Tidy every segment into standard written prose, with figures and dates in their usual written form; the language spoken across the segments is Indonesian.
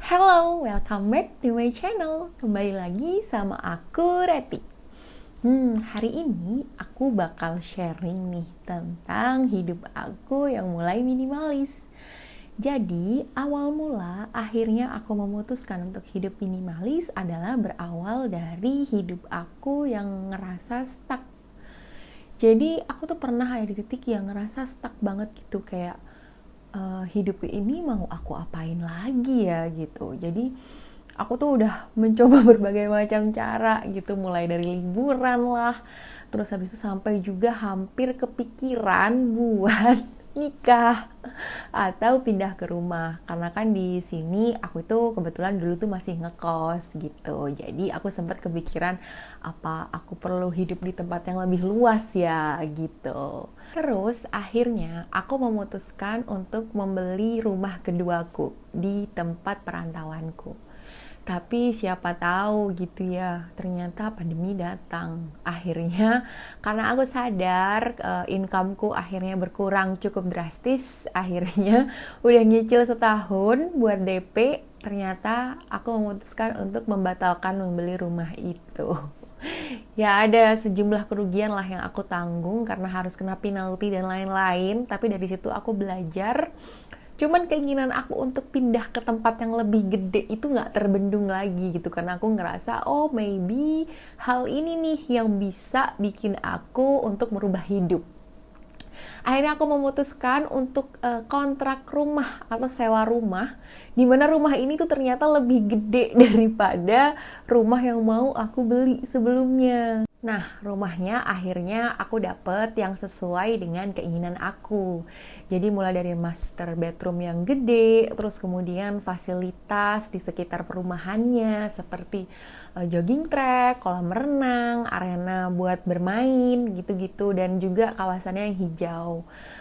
Hello, welcome back to my channel. Kembali lagi sama aku, Reti. Hari ini aku bakal sharing nih tentang hidup aku yang mulai minimalis. Jadi, awal mula akhirnya aku memutuskan untuk hidup minimalis adalah berawal dari hidup aku yang ngerasa stuck. Jadi, aku tuh pernah ada di titik yang ngerasa stuck banget gitu, kayak hidup ini mau aku apain lagi ya gitu. Jadi aku tuh udah mencoba berbagai macam cara gitu, mulai dari liburan lah, terus habis itu sampai juga hampir kepikiran buat nikah atau pindah ke rumah, karena kan di sini aku itu kebetulan dulu tuh masih ngekos gitu. Jadi aku sempat kepikiran apa aku perlu hidup di tempat yang lebih luas ya gitu. Terus akhirnya aku memutuskan untuk membeli rumah keduaku di tempat perantauanku. Tapi siapa tahu gitu ya, ternyata pandemi datang. Akhirnya karena aku sadar incomeku akhirnya berkurang cukup drastis, akhirnya udah nyicil setahun buat DP, ternyata aku memutuskan untuk membatalkan membeli rumah itu. Ya ada sejumlah kerugian lah yang aku tanggung karena harus kena penalti dan lain-lain, tapi dari situ aku belajar. Cuman keinginan aku untuk pindah ke tempat yang lebih gede itu gak terbendung lagi gitu, karena aku ngerasa oh maybe hal ini nih yang bisa bikin aku untuk merubah hidup. Akhirnya aku memutuskan untuk kontrak rumah atau sewa rumah, di mana rumah ini tuh ternyata lebih gede daripada rumah yang mau aku beli sebelumnya. Nah, rumahnya akhirnya aku dapet yang sesuai dengan keinginan aku. Jadi mulai dari master bedroom yang gede, terus kemudian fasilitas di sekitar perumahannya seperti jogging track, kolam renang, arena buat bermain gitu-gitu, dan juga kawasannya yang hijau.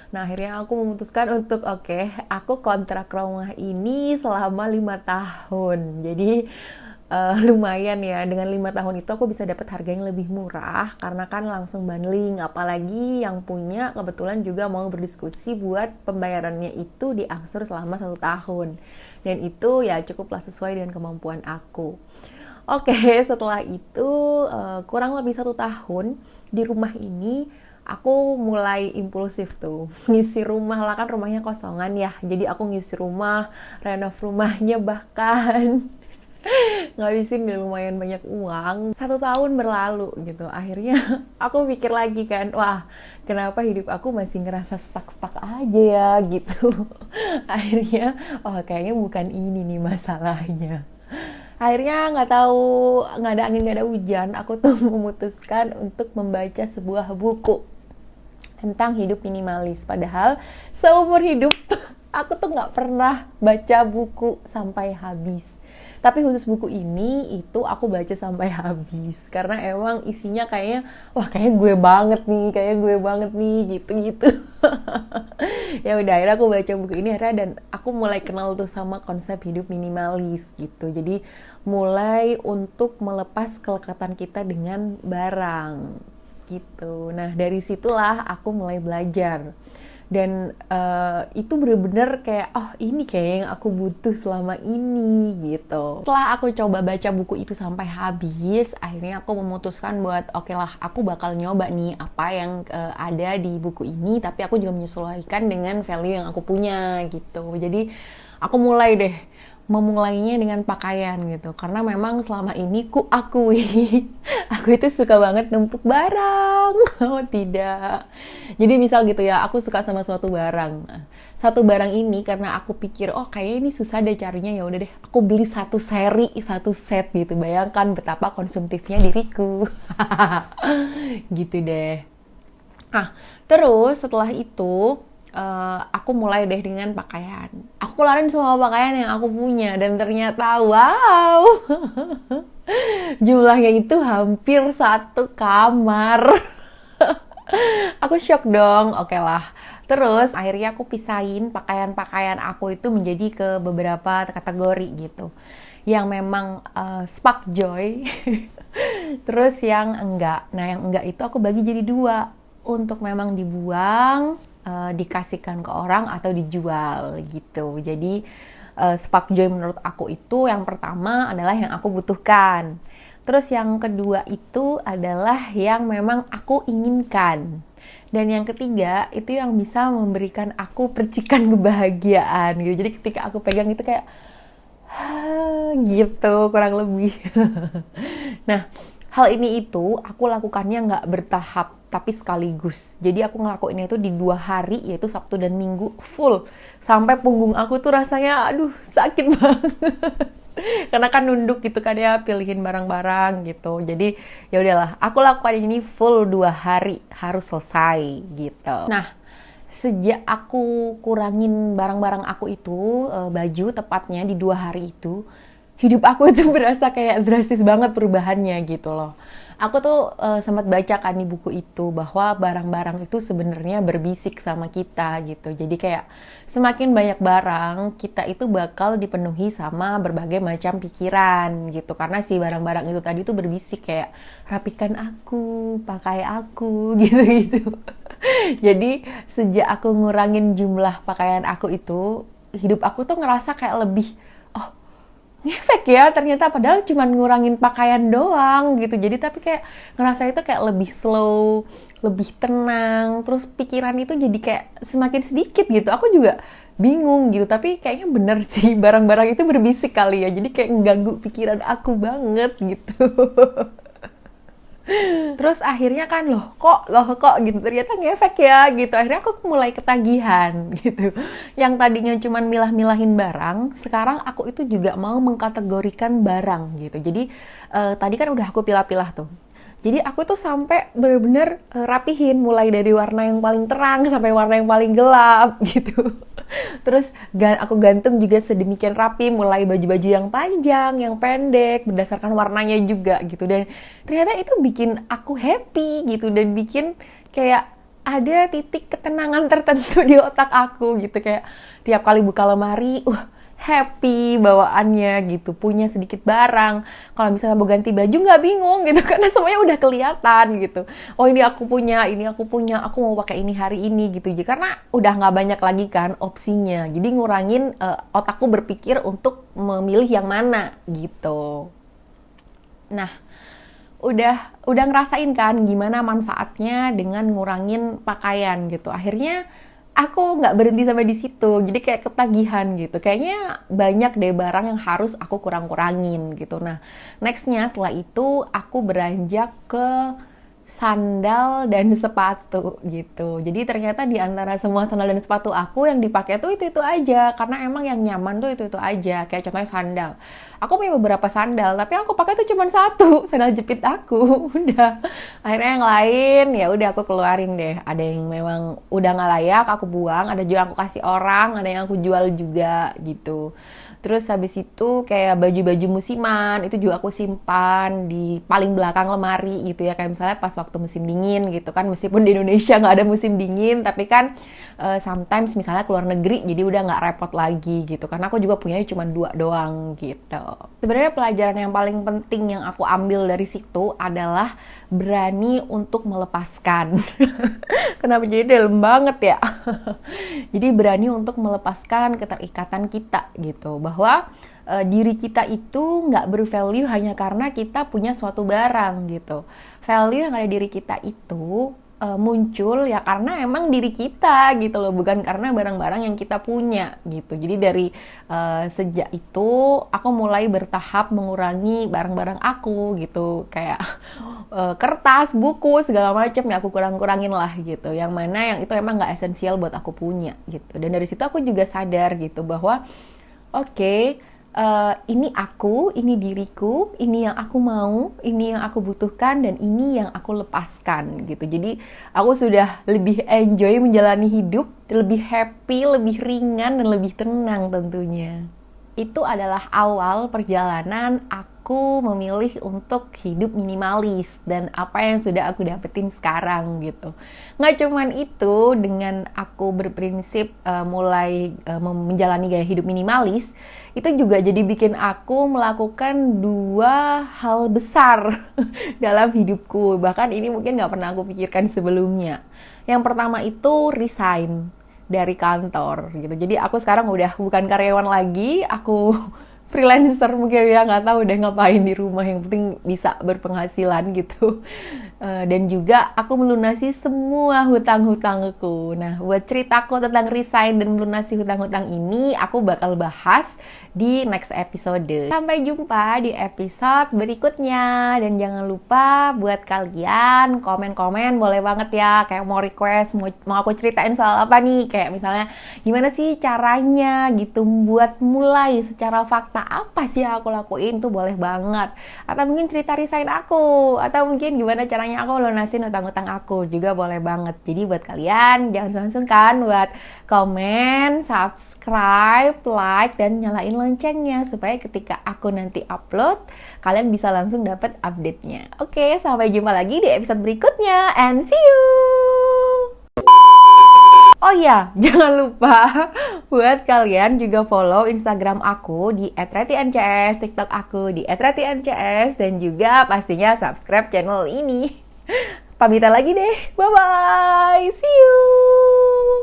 Nah, akhirnya aku memutuskan untuk aku kontrak rumah ini selama 5 tahun. Jadi lumayan ya, dengan 5 tahun itu aku bisa dapat harga yang lebih murah karena kan langsung bundling, apalagi yang punya kebetulan juga mau berdiskusi buat pembayarannya itu diangsur selama 1 tahun, dan itu ya cukuplah sesuai dengan kemampuan aku. Setelah itu kurang lebih 1 tahun di rumah ini aku mulai impulsif tuh ngisi rumah lah, kan rumahnya kosongan ya, jadi aku ngisi rumah, renov rumahnya, bahkan ngabisin lumayan banyak uang. 1 tahun berlalu gitu, akhirnya aku pikir lagi kan, wah kenapa hidup aku masih ngerasa stuck aja ya gitu. Akhirnya kayaknya bukan ini nih masalahnya. Akhirnya nggak tahu, nggak ada angin nggak ada hujan, aku tuh memutuskan untuk membaca sebuah buku tentang hidup minimalis. Padahal seumur hidup aku tuh nggak pernah baca buku sampai habis. Tapi khusus buku ini itu aku baca sampai habis karena emang isinya kayaknya kayak gue banget nih gitu-gitu. Ya udah, akhirnya aku baca buku ini akhirnya, dan aku mulai kenal tuh sama konsep hidup minimalis gitu. Jadi mulai untuk melepas kelekatan kita dengan barang gitu. Nah, dari situlah aku mulai belajar. Dan itu bener-bener kayak ini kayak yang aku butuh selama ini gitu. Setelah aku coba baca buku itu sampai habis, akhirnya aku memutuskan buat aku bakal nyoba nih apa yang ada di buku ini, tapi aku juga menyesuaikan dengan value yang aku punya gitu. Jadi aku mulai deh memulainya dengan pakaian gitu, karena memang selama ini ku akui aku itu suka banget numpuk barang. Tidak, jadi misal gitu ya, aku suka sama satu barang ini karena aku pikir kayaknya ini susah deh carinya, ya udah deh aku beli satu set gitu. Bayangkan betapa konsumtifnya diriku. Gitu deh. Terus setelah itu aku mulai deh dengan pakaian. Aku keluarin semua pakaian yang aku punya, dan ternyata wow, jumlahnya itu hampir 1 kamar. Aku shock dong. Terus akhirnya aku pisahin pakaian-pakaian aku itu menjadi ke beberapa kategori gitu. Yang memang spark joy, terus yang enggak. Nah, yang enggak itu aku bagi jadi 2, untuk memang dibuang, dikasihkan ke orang atau dijual gitu. Jadi spark joy menurut aku itu yang pertama adalah yang aku butuhkan. Terus yang kedua itu adalah yang memang aku inginkan. Dan yang ketiga itu yang bisa memberikan aku percikan kebahagiaan gitu. Jadi ketika aku pegang itu kayak gitu kurang lebih. Nah, hal ini itu aku lakukannya nggak bertahap tapi sekaligus. Jadi aku ngelakuinnya itu di 2 hari, yaitu Sabtu dan Minggu full. Sampai punggung aku tuh rasanya aduh sakit banget. Karena kan nunduk gitu kan ya, pilihin barang-barang gitu. Jadi ya udahlah, aku lakukan ini full 2 hari, harus selesai gitu. Nah, sejak aku kurangin barang-barang aku itu, baju tepatnya di 2 hari itu, hidup aku itu berasa kayak drastis banget perubahannya gitu loh. Aku tuh sempat baca kan di buku itu bahwa barang-barang itu sebenarnya berbisik sama kita gitu. Jadi kayak semakin banyak barang, kita itu bakal dipenuhi sama berbagai macam pikiran gitu. Karena si barang-barang itu tadi tuh berbisik kayak rapikan aku, pakai aku gitu-gitu. Jadi sejak aku ngurangin jumlah pakaian aku itu, hidup aku tuh ngerasa kayak lebih ngefek ya ternyata, padahal cuma ngurangin pakaian doang gitu. Jadi tapi kayak ngerasa itu kayak lebih slow, lebih tenang, terus pikiran itu jadi kayak semakin sedikit gitu. Aku juga bingung gitu, tapi kayaknya bener sih barang-barang itu berbisik kali ya, jadi kayak ngeganggu pikiran aku banget gitu. Terus akhirnya kan loh kok gitu, ternyata ngefek ya gitu. Akhirnya aku mulai ketagihan gitu. Yang tadinya cuman milah-milahin barang, sekarang aku itu juga mau mengkategorikan barang gitu. Jadi tadi kan udah aku pilah-pilah tuh. Jadi aku tuh sampai bener-bener rapihin, mulai dari warna yang paling terang sampai warna yang paling gelap gitu. Terus aku gantung juga sedemikian rapi, mulai baju-baju yang panjang, yang pendek, berdasarkan warnanya juga gitu. Dan ternyata itu bikin aku happy gitu, dan bikin kayak ada titik ketenangan tertentu di otak aku gitu. Kayak tiap kali buka lemari, happy bawaannya gitu, punya sedikit barang. Kalau misalnya mau ganti baju nggak bingung gitu, karena semuanya udah kelihatan gitu. Oh ini aku punya, aku mau pakai ini hari ini gitu. Jadi karena udah nggak banyak lagi kan opsinya, jadi ngurangin otakku berpikir untuk memilih yang mana gitu. Nah, udah ngerasain kan gimana manfaatnya dengan ngurangin pakaian gitu. Akhirnya aku nggak berhenti sampai di situ, jadi kayak ketagihan gitu. Kayaknya banyak deh barang yang harus aku kurang-kurangin gitu. Nah, nextnya setelah itu aku beranjak ke sandal dan sepatu gitu. Jadi ternyata di antara semua sandal dan sepatu aku yang dipakai tuh itu aja, karena emang yang nyaman tuh itu aja. Kayak contohnya sandal. Aku punya beberapa sandal, tapi aku pakai tuh cuma satu, sandal jepit aku. Udah. Akhirnya yang lain ya udah aku keluarin deh. Ada yang memang udah nggak layak aku buang, ada juga aku kasih orang, ada yang aku jual juga gitu. Terus habis itu kayak baju-baju musiman itu juga aku simpan di paling belakang lemari gitu ya. Kayak misalnya pas waktu musim dingin gitu kan, meskipun di Indonesia nggak ada musim dingin, tapi kan sometimes misalnya keluar negeri jadi udah nggak repot lagi gitu. Karena aku juga punya cuma 2 doang gitu. Sebenarnya pelajaran yang paling penting yang aku ambil dari situ adalah berani untuk melepaskan. Kenapa jadi dalam banget ya? Jadi berani untuk melepaskan keterikatan kita gitu, bahwa diri kita itu nggak bervalue hanya karena kita punya suatu barang gitu. Value yang ada di diri kita itu muncul ya karena emang diri kita gitu loh, bukan karena barang-barang yang kita punya gitu. Jadi dari sejak itu aku mulai bertahap mengurangi barang-barang aku gitu, kayak kertas, buku, segala macam ya aku kurang-kurangin lah gitu. Yang mana yang itu emang nggak esensial buat aku punya gitu. Dan dari situ aku juga sadar gitu bahwa oke, ini aku, ini diriku, ini yang aku mau, ini yang aku butuhkan, dan ini yang aku lepaskan gitu. Jadi aku sudah lebih enjoy menjalani hidup, lebih happy, lebih ringan, dan lebih tenang tentunya. Itu adalah awal perjalanan aku memilih untuk hidup minimalis dan apa yang sudah aku dapetin sekarang gitu. Nggak cuman itu, dengan aku berprinsip mulai menjalani gaya hidup minimalis, itu juga jadi bikin aku melakukan 2 hal besar dalam hidupku. Bahkan ini mungkin nggak pernah aku pikirkan sebelumnya. Yang pertama itu resign. dari kantor gitu. Jadi aku sekarang udah bukan karyawan lagi, aku freelancer mungkin ya, nggak tahu udah ngapain di rumah, yang penting bisa berpenghasilan gitu. Dan juga aku melunasi semua hutang-hutangku. Nah, buat ceritaku tentang resign dan melunasi hutang-hutang ini aku bakal bahas di next episode. Sampai jumpa di episode berikutnya, dan jangan lupa buat kalian komen-komen boleh banget ya, kayak mau request, mau aku ceritain soal apa nih, kayak misalnya gimana sih caranya gitu buat mulai secara fakta, apa sih yang aku lakuin tuh boleh banget, atau mungkin cerita resign aku, atau mungkin gimana caranya aku lunasin utang-utang aku juga boleh banget. Jadi buat kalian jangan sungkan buat komen, subscribe, like, dan nyalain loncengnya supaya ketika aku nanti upload kalian bisa langsung dapat update-nya. Oke, sampai jumpa lagi di episode berikutnya, and see you. Oh iya, jangan lupa buat kalian juga follow Instagram aku di @reti_ncs, TikTok aku di @reti_ncs, dan juga pastinya subscribe channel ini. Pamitan lagi deh, bye-bye, see you!